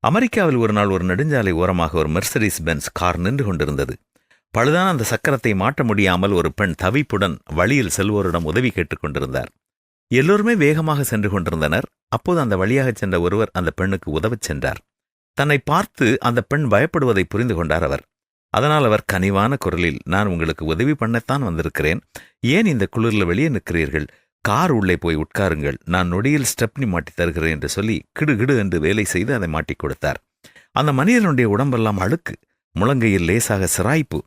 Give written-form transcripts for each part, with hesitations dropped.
அமெரிக்காவில் ஒரு நாள் ஒரு நெடுஞ்சாலை ஓரமாக ஒரு மெர்சடிஸ் பென்ஸ் கார் நின்று கொண்டிருந்தது. பழுதான அந்த சக்கரத்தை மாட்ட முடியாமல் ஒரு பெண் தவிப்புடன் வழியில் செல்வோரிடம் உதவி கேட்டுக் கொண்டிருந்தார். எல்லோருமே வேகமாக சென்று கொண்டிருந்தனர். அப்போது அந்த வழியாகச் சென்ற ஒருவர் அந்த பெண்ணுக்கு உதவச் சென்றார். தன்னை பார்த்து அந்த பெண் பயப்படுவதை புரிந்து கொண்டார் அவர். அதனால் அவர் கனிவான குரலில், நான் உங்களுக்கு உதவி பண்ணத்தான் வந்திருக்கிறேன், ஏன் இந்த குளிரில் வெளியே நிற்கிறீர்கள், கார் உள்ளே போய் உட்காருங்கள், நான் நொடியில் ஸ்டெப்னி மாட்டி தருகிறேன் என்று சொல்லி கிடுகிடு என்று வேலை செய்து அதை மாட்டிக் கொடுத்தார். அந்த மனிதனுடைய உடம்பெல்லாம் அழுக்கு, முழங்கையில் லேசாக சிராய்ப்பு.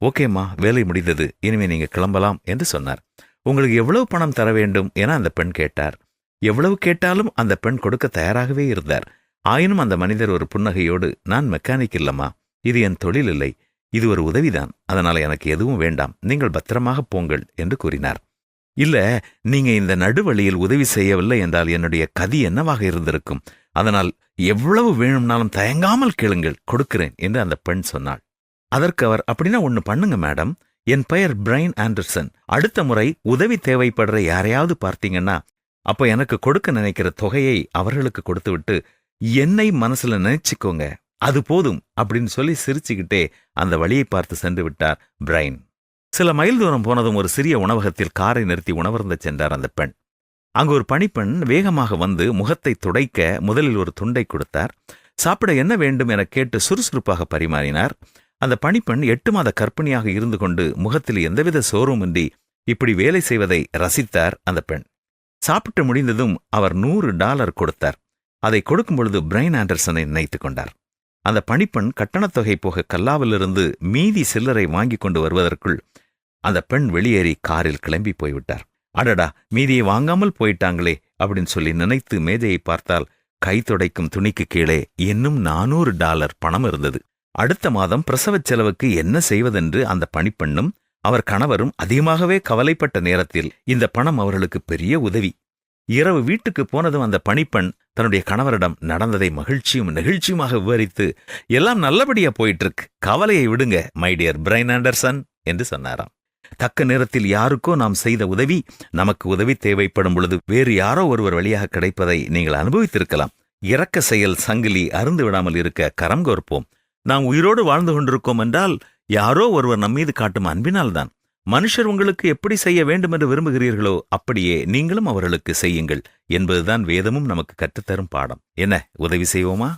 ஓகேம்மா, வேலை முடிந்தது, இனிமே நீங்க கிளம்பலாம் என்று சொன்னார். உங்களுக்கு எவ்வளவு பணம் தர வேண்டும் என அந்த பெண் கேட்டார். எவ்வளவு கேட்டாலும் அந்த பெண் கொடுக்க தயாராகவே இருந்தார். ஆயினும் அந்த மனிதர் ஒரு புன்னகையோடு, நான் மெக்கானிக் இல்லம்மா, இது என் தொழில் இல்லை, இது ஒரு உதவிதான், அதனால எனக்கு எதுவும் வேண்டாம், நீங்கள் பத்திரமாக போங்கள் என்று கூறினார். இல்ல, நீங்க இந்த நடுவழியில் உதவி செய்யவில்லை என்றால் என்னுடைய கதி என்னவாக இருந்திருக்கும், அதனால் எவ்வளவு வேணும்னாலும் தயங்காமல் கேளுங்கள், கொடுக்கிறேன் என்று அந்த பெண் சொன்னாள். அதற்கு அவர், அப்படின்னா ஒன்னு பண்ணுங்க மேடம், என் பெயர் பிரைன் ஆண்டர்சன், அடுத்த முறை உதவி தேவைப்படுற யாரையாவது பார்த்தீங்கன்னா அப்போ எனக்கு கொடுக்க நினைக்கிற தொகையை அவர்களுக்கு கொடுத்துவிட்டு என்னை மனசுல நினைச்சுக்கோங்க, அது போதும் அப்படின்னு சொல்லி சிரிச்சுக்கிட்டே அந்த வழியை பார்த்து சென்று விட்டார் பிரைன். சில மைல் தூரம் போனதும் ஒரு சிறிய உணவகத்தில் காரை நிறுத்தி உணவருந்த சென்றார் அந்த பெண். அங்கு ஒரு பணிப்பெண் வேகமாக வந்து முகத்தை துடைக்க முதலில் ஒரு துண்டை கொடுத்தார். சாப்பிட என்ன வேண்டும் என கேட்டு சுறுசுறுப்பாக பரிமாறினார். அந்த பணிப்பெண் 8 மாத கர்ப்பிணியாக இருந்து கொண்டு முகத்தில் எந்தவித சோர்வுமின்றி இப்படி வேலை செய்வதை ரசித்தார் அந்த பெண். சாப்பிட்டு முடிந்ததும் அவர் $100 கொடுத்தார். அதை கொடுக்கும் பொழுது பிரைன் ஆண்டர்சனை நினைத்து கொண்டார். அந்த பணிப்பெண் கட்டணத்தொகை போக கல்லாவிலிருந்து மீதி சில்லறை வாங்கி கொண்டு வருவதற்குள் அந்த பெண் வெளியேறி காரில் கிளம்பி போய்விட்டார். அடடா, மீதியை வாங்காமல் போயிட்டாங்களே அப்படின்னு சொல்லி நினைத்து மேஜையை பார்த்தால் கை துடைக்கும் துணிக்கு கீழே இன்னும் $400 பணம் இருந்தது. அடுத்த மாதம் பிரசவச் செலவுக்கு என்ன செய்வதென்று அந்த பணிப்பெண்ணும் அவர் கணவரும் அதிகமாகவே கவலைப்பட்ட நேரத்தில் இந்த பணம் அவர்களுக்கு பெரிய உதவி. இரவு வீட்டுக்கு போனதும் அந்த பணிப்பெண் தன்னுடைய கணவரிடம் நடந்ததை மகிழ்ச்சியும் நெகிழ்ச்சியுமாக விவரித்து, எல்லாம் நல்லபடியா போயிட்டு இருக்கு, கவலையை விடுங்க மை டியர் பிரைன் ஆண்டர்சன் என்று சொன்னாராம். தக்க நேரத்தில் யாருக்கோ நாம் செய்த உதவி நமக்கு உதவி தேவைப்படும் பொழுது வேறு யாரோ ஒருவர் வழியாக கிடைப்பதை நீங்கள் அனுபவித்திருக்கலாம். இரக்க செயல் சங்கிலி அருந்து விடாமல் இருக்க கரம் கோர்ப்போம். நாம் உயிரோடு வாழ்ந்து கொண்டிருக்கோம் என்றால் யாரோ ஒருவர் நம்மீது காட்டும் அன்பினால்தான். மனுஷர் உங்களுக்கு எப்படி செய்ய வேண்டும் என்று விரும்புகிறீர்களோ அப்படியே நீங்களும் அவர்களுக்கு செய்யுங்கள் என்பதுதான் வேதமும் நமக்கு கற்றுத்தரும் பாடம். என்ன, உதவி செய்வோமா?